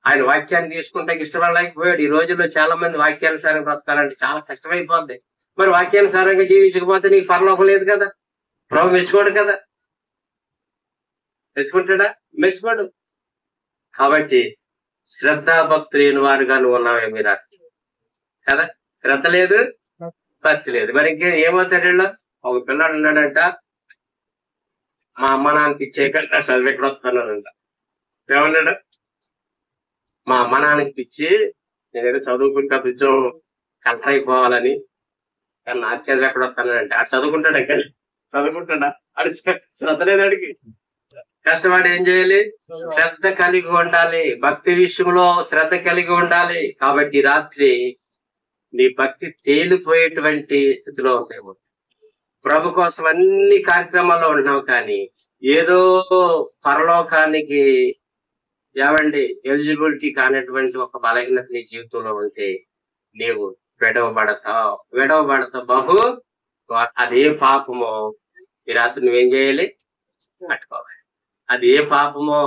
ఆయన వాక్యాన్ని తీసుకుంటే ఇష్టపడలేకపోయాడు. ఈ రోజుల్లో చాలా మంది వాక్యానుసారంగా బ్రతకాలంటే చాలా కష్టమైపోద్ది. మరి వాక్యానుసారంగా జీవించకపోతే నీకు పరలోకం లేదు కదా, ప్రభు మెచ్చుకోడు కదా. మెచ్చుకుంటాడా? మెచ్చుకోడు. కాబట్టి శ్రద్ధాభక్తి లేని వారుగా నువ్వు ఉన్నావే మీరు కదా. శ్రద్ధ లేదు, భక్తి లేదు. మరి ఇంకే ఏమవుతాడు? ఒక పిల్లాడు ఉన్నాడంట, మా అమ్మ నాన్నకి ఇచ్చేయకుండా చదివి ఎక్కడ వస్తున్నాడంట. ఏమన్నాడు? మా అమ్మ నాన్నకి పిచ్చి, నేనేదో చదువుకుని కదా ఉద్యోగం కలెక్టర్ అయిపోవాలని, కానీ నాకు చదివి ఎక్కడ వస్తానంటే ఆడు చదువుకుంటాడు. కానీ చదువుకుంటాడా? ఆడు శ్రద్ధ లేదు. అడిగి కష్టపడి ఏం చేయాలి? శ్రద్ధ కలిగి ఉండాలి. భక్తి విషయంలో శ్రద్ధ కలిగి ఉండాలి. కాబట్టి రాత్రి నీ భక్తి తేలిపోయేటువంటి స్థితిలో ఉంటాము. ప్రభు కోసం అన్ని కార్యక్రమాల్లో ఉంటున్నావు, కానీ ఏదో పరలోకానికి ఎలిజిబిలిటీ కానటువంటి ఒక బలహీనత నీ జీవితంలో ఉంటే నీవు విడవబడతావు బహు. అదే పాపమో ఈ రాత్రి నువ్వేం చేయాలి? పట్టుకోవాలి. అది ఏ పాపమో,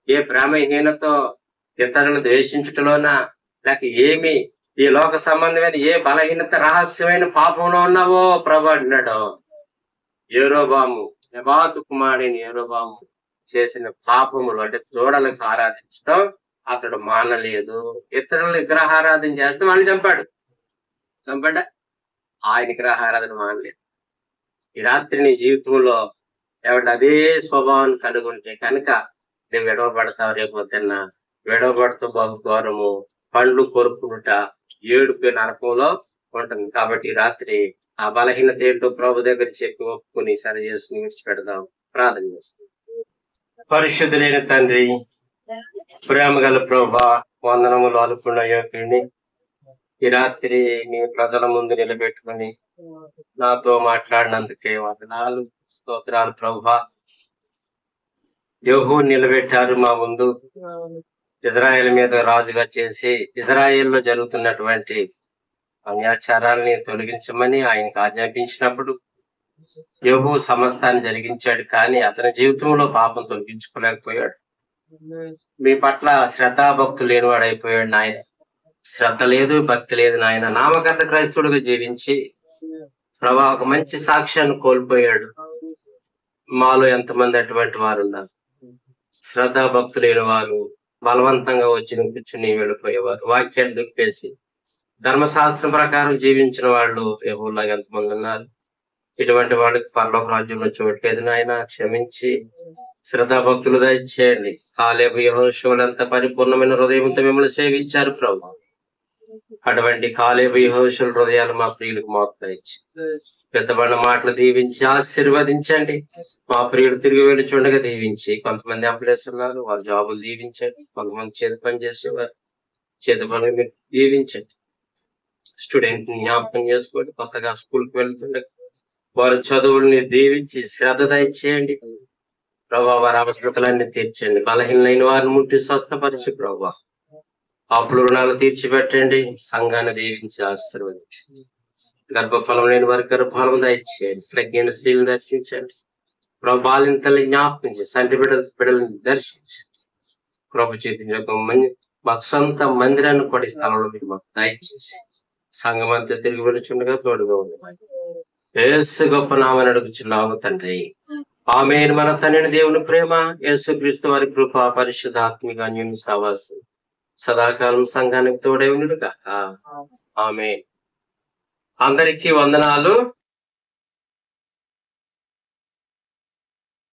ఏ ప్రేమహీనతో, ఇతరులను ద్వేషించటంలోనా, లేక ఏమి ఈ లోక సంబంధమైన ఏ బలహీనత రహస్యమైన పాపంలో ఉన్నావో ప్రభు అంటున్నాడు. యెరోబాము, నెబాతు కుమారుడైన యెరోబాము చేసిన పాపములు అంటే దూడలకు ఆరాధించడం అతడు మానలేదు. ఇతరులు విగ్రహారాధన చేస్తే వాళ్ళు చంపాడా? ఆయన విగ్రహారాధన మానలేదు. ఈ రాత్రి నీ జీవితంలో ఎవరి అదే స్వభావాన్ని కలిగి ఉంటే కనుక నువ్వు విడవబడతావు. రేపొద్దున్న విడవబడుతూ బహు ఘోరము, పండ్లు కొరుకునుట, ఏడుపు నరకంలో ఉంటుంది. కాబట్టి రాత్రి ఆ బలహీనత ఏంటో ప్రభు దగ్గర చెప్పి ఒప్పుకుని సరి చేసుకుని విడిచిపెడదాం. ప్రార్థన చేస్తాం. పరిశుద్ధులైన తండ్రి, ప్రేమ గల ప్రభువా, వందనములు అనుకున్న యోగుని ఈ రాత్రి నీ ప్రజల ముందు నిలబెట్టుకుని నాతో మాట్లాడినందుకే వందనాలు, స్తోత్రాలు ప్రభువా. యెహోవా నిలబెట్టారు మా ముందు, ఇజ్రాయెల్ మీద రాజుగా చేసి ఇజ్రాయెల్లో జరుగుతున్నటువంటి అన్యాచారాలని తొలగించమని ఆయనకు ఆజ్ఞాపించినప్పుడు యెహోవా సమస్తాన్ని జరిగించాడు. కానీ అతని జీవితంలో పాపం తొలగించుకోలేకపోయాడు. మీ పట్ల శ్రద్ధాభక్తులు లేనివాడు అయిపోయాడు నాయన. శ్రద్ధ లేదు, భక్తి లేదు నాయన. నామకర్త క్రైస్తవుడిగా జీవించి ప్రభా ఒక మంచి సాక్ష్యాన్ని కోల్పోయాడు. మాలో ఎంతమంది అటువంటి వారు ఉన్నారు? శ్రద్ధాభక్తులు లేని వారు బలవంతంగా వచ్చి కూర్చుని వెళ్ళిపోయేవారు, వాక్యాలు దుప్పేసి ధర్మశాస్త్రం ప్రకారం జీవించిన వాళ్ళు యెహోవాలాగా ఎంతమంది ఉన్నారు? ఇటువంటి వాళ్ళకి పరలోక రాజ్యంలో చోట్లేదు నాయన. క్షమించి శ్రద్ధాభక్తులు దయచేయండి. కాలేబు యెహోషువలంతా పరిపూర్ణమైన హృదయంతో మిమ్మల్ని సేవించారు ప్రభు. అటువంటి కాలేబు యెహోషువుల హృదయాలు మా ప్రియులకు మోస్తాయిచ్చి పెద్దబడిన మాటలు దీవించి ఆశీర్వదించండి. మా ప్రియులు తిరిగి వెళ్ళుచుండగా దీవించి, కొంతమంది ఎంప్లాయీస్ ఉన్నారు, వాళ్ళ జాబులు దీవించండి. కొంతమంది చేతి పని చేసేవారు, చేతి పని మీరు దీవించండి. స్టూడెంట్ ని జ్ఞాపకం చేసుకోండి. కొత్తగా స్కూల్కి వెళ్తుండగా వారి చదువుల్ని దీవించి శ్రద్ధ దయచేయండి ప్రభా. వారి అవసరతలన్నీ తీర్చండి. బలహీనైన వారిని ముట్టి స్వస్థపరిచి ప్రభా అప్పులు రుణాలు తీర్చిపెట్టండి. సంఘాన్ని దీవించి ఆశీర్వదించండి. గర్భఫలం లేని వారికి గర్భఫలం దయచేయండి. ప్రజ్ఞాన స్త్రీలను దర్శించండి ప్రభు. బాలింతల్ని జ్ఞాపకం చేసి సంటి బిడ్డలను దర్శించండి ప్రభు. చేతి మాకు సొంత మందిరాన్ని కూడా స్థలంలో మీరు మాకు దయచేసి సంఘమంతా తిరిగి వెలుచుండగా తోడుగా ఉంది. యేసు గొప్ప నామని అడుగుచున్నాము తండ్రి. ఆమేన్. మన తండ్రి దేవుని ప్రేమ, యేసు క్రీస్తు వారి కృప, పరిశుద్ధాత్మిక అన్యోన్య సహవాసం సదాకాలం సంఘానికి తోడే ఉండుగా. ఆమేన్. అందరికీ వందనాలు.